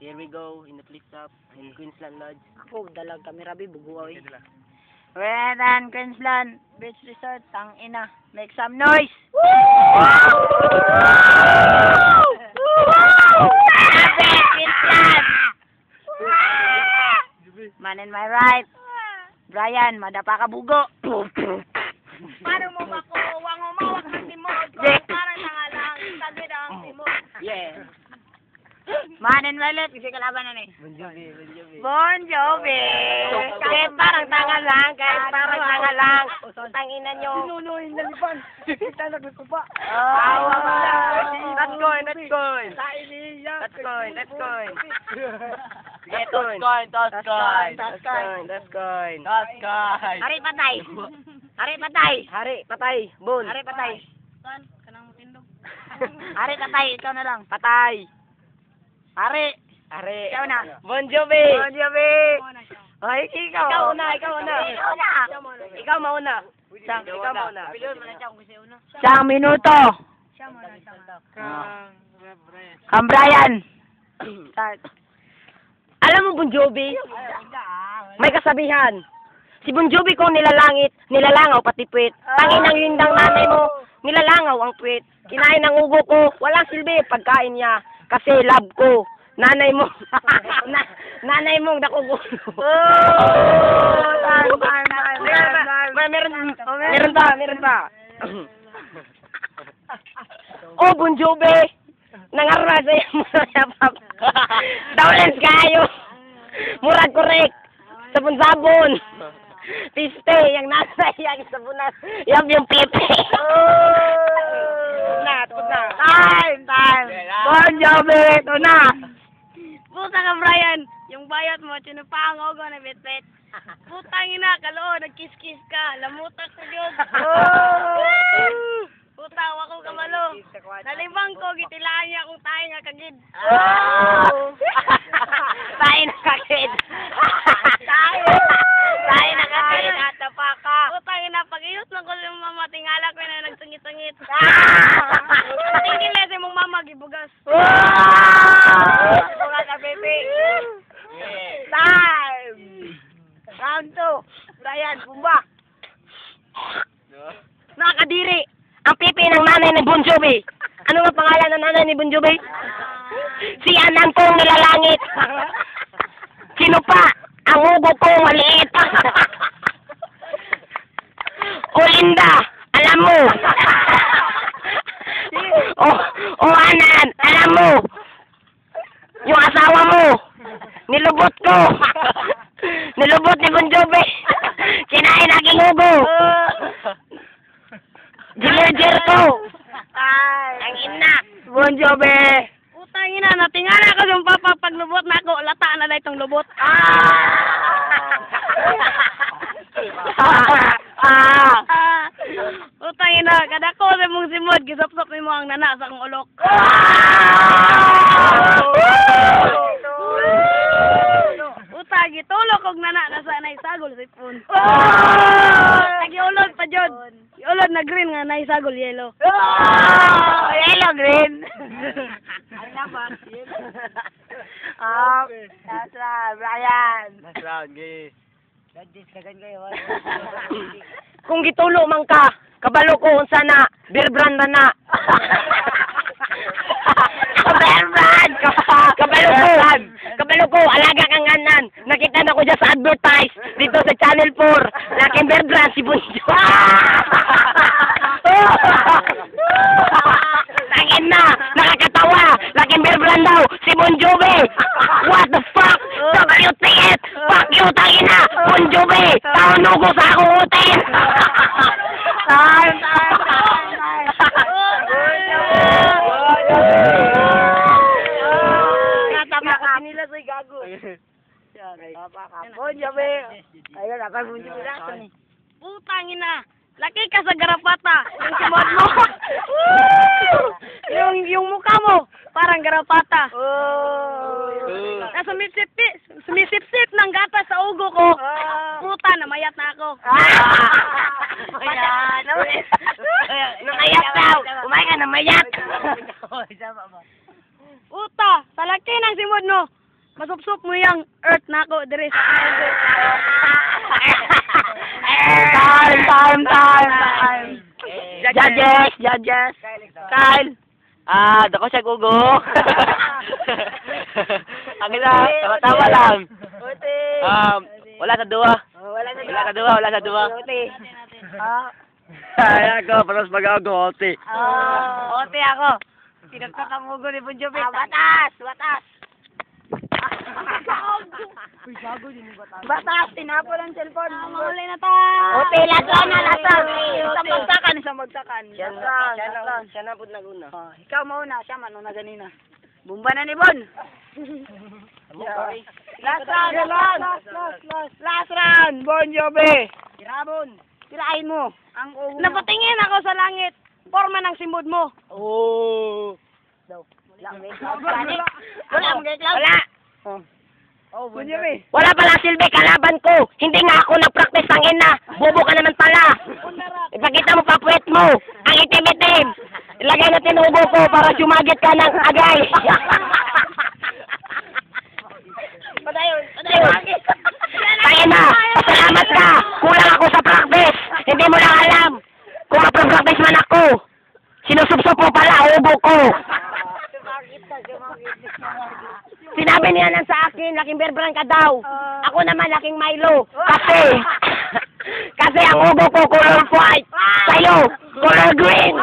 Here we go in the flip top in Queensland Lodge. Ako, dalag kami rabi, buguaw. Dala. Well done, Queensland Beach Resort. Tang ina. Make some noise. Queensland. Man in my right. Brian, madapa ka bugo. Paano mo makuha ng mawak ng timog? Yeah. Parang nangalang tagid ang timog. Yeah. Man in my left, kasi kalaban na ni. Bon Jovi, Bon Jovi. Bon Jovi. Kahit parang tanga lang, kahit parang tanga lang. Tanginan nyo. Nunuhin na lipan. Kita na ko pa. Awa mo lang. That's coin, that's coin. Sa iliya. That's coin, that's coin. Get coin. That's coin. That's coin. That's coin. Hari patay. Hari patay. Hari, patay. Bon. Hari patay. Saan? Kanang tindog. Hari patay. Ikaw na lang. Patay. Hari. Hari. Ikaw na. Bon Jovi. Bon Jovi. Ay, ikaw. Ikaw una, ikaw una. Ikaw na. Ikaw mauna. Ikaw mauna. Isang minuto. Siya mo na siya. Kang Brian. Start. Alam mo, Bon Jovi, may kasabihan. Si Bon Jovi kung nilalangit, nilalangaw pati puwit. Tangin ng lindang nanay mo, nilalangaw ang puwit. Kinain ng ugo ko, walang silbi pagkain niya. Kasi love ko. Nanay mo. Nanay mong nakugulo. Meron pa. Oh, Bon Jovi. Nangarra sa iyo mo sa Dawlens kayo. Murag korek. Sabon-sabon. Piste, yung nasa yung sabunan. Yung pipi. Time. Bon Jovi, ito na. Puta ka, Brian. Yung bayat mo, sinupango ko na bitbit. Putang ina, kaloo, nagkiss-kiss ka. Lamutak sa Diyos. Puta, wako ka malo. Nalibang ko, gitilaan niya kung tayo nga kagid. Tayo na kakid. Tayo na kakid. Atapa ka. Putang ina, pag-iyos lang ko yung mama, tingala ko na nagsungit-sungit. Tingin lang sa mong mama, gibugas. Bukas na, baby. Time. Round 2. Brian, bumba. Nakakadiri. Ang pipi ng nanay ni Bon Jovi. Ano nga pangalan ng nanay ni Bon Jovi? Si Anan kong nilalangit. Sino pa? Ang ugo ko maliit. O Linda, alam mo. O Anan, alam mo. Yung asawa mo. Nilubot ko. Nilubot ni Bon Jovi. Kinain aking ugo. Gileger ko. Ang ina. Bon Jovi. Putang ina, natingala ko yung papa pag lubot na ako, lata na lang itong lubot. Putang ina, kada ko sa mong simod, gisop-sop mo ang nana sa akong ulok. Puta, gitulok kog nana na sa naisagol sa ipon. Nagiulod pa jud. Giulod na green nga naisagol yellow. Yellow, green. That's right, Brian. Kung gitulo man ka, kabalo ko unsa na, beer brand na. Beer brand. Kabalo ko, alaga kang anan. Nakita na ko dyan sa advertise dito sa Channel 4. Laking beer brand si Bon Jovi. Tangin na, nakakatawa. Laking beer brand daw si Bon Jovi. What the fuck? WTF? Fuck you, tangin na. Bon Jovi, taunugo sa akong hotel. Time. Nila sa'y gago. Bon Jovi. Ayun, ako Bon Jovi lang. Putang ina. Laki ka sa garapata. Yung simod mo. yung mukha mo, parang garapata. Sumisip-sip ng gata sa ugo ko. Puta, namayat na ako. Namayat daw. Umay ka namayat. Puta, sa laki ng simod mo. Masupsup mo yung earth na ako, dire sa Time. Judges. Kyle. Dako siya gugo. Ang ina, tama lang. Wala sa duwa. Wala sa duwa. Ay, ako, paras mag-agote. Ote ako. Pinagtat ang ugo ni Bon Jovi. Batas! Batas, tinapon ang cellphone. Mahuli na tayo. Ote, lason. Isang bagsakan. Siya na po naguna. Ikaw mauna, siya man na ganina. Bumba na ni Bon. Last round, Bon Jovi. Tirahin mo. Ang ugo. Napatingin ako sa langit. Forma ng simbod mo. Wala. Bon Jovi. Wala pala silbi, kalaban ko. Hindi nga ako nag-practice ng ina. Bobo ka naman pala. Ipakita mo pa puwet mo. Ang itim-itim. Ilagay na tinubo ko para sumagit ka ng agay. Padayon. Tayo na. Pasalamat ka. Kulang ako sa practice. Hindi mo lang alam. Kung mapractice man ako. Sinusubsob mo pala, ubo ko. Sinabi niya lang sa akin, laking bear brand ka daw. Ako naman, laking Milo. Kasi ang ubo ko, color white. Sa'yo, color green.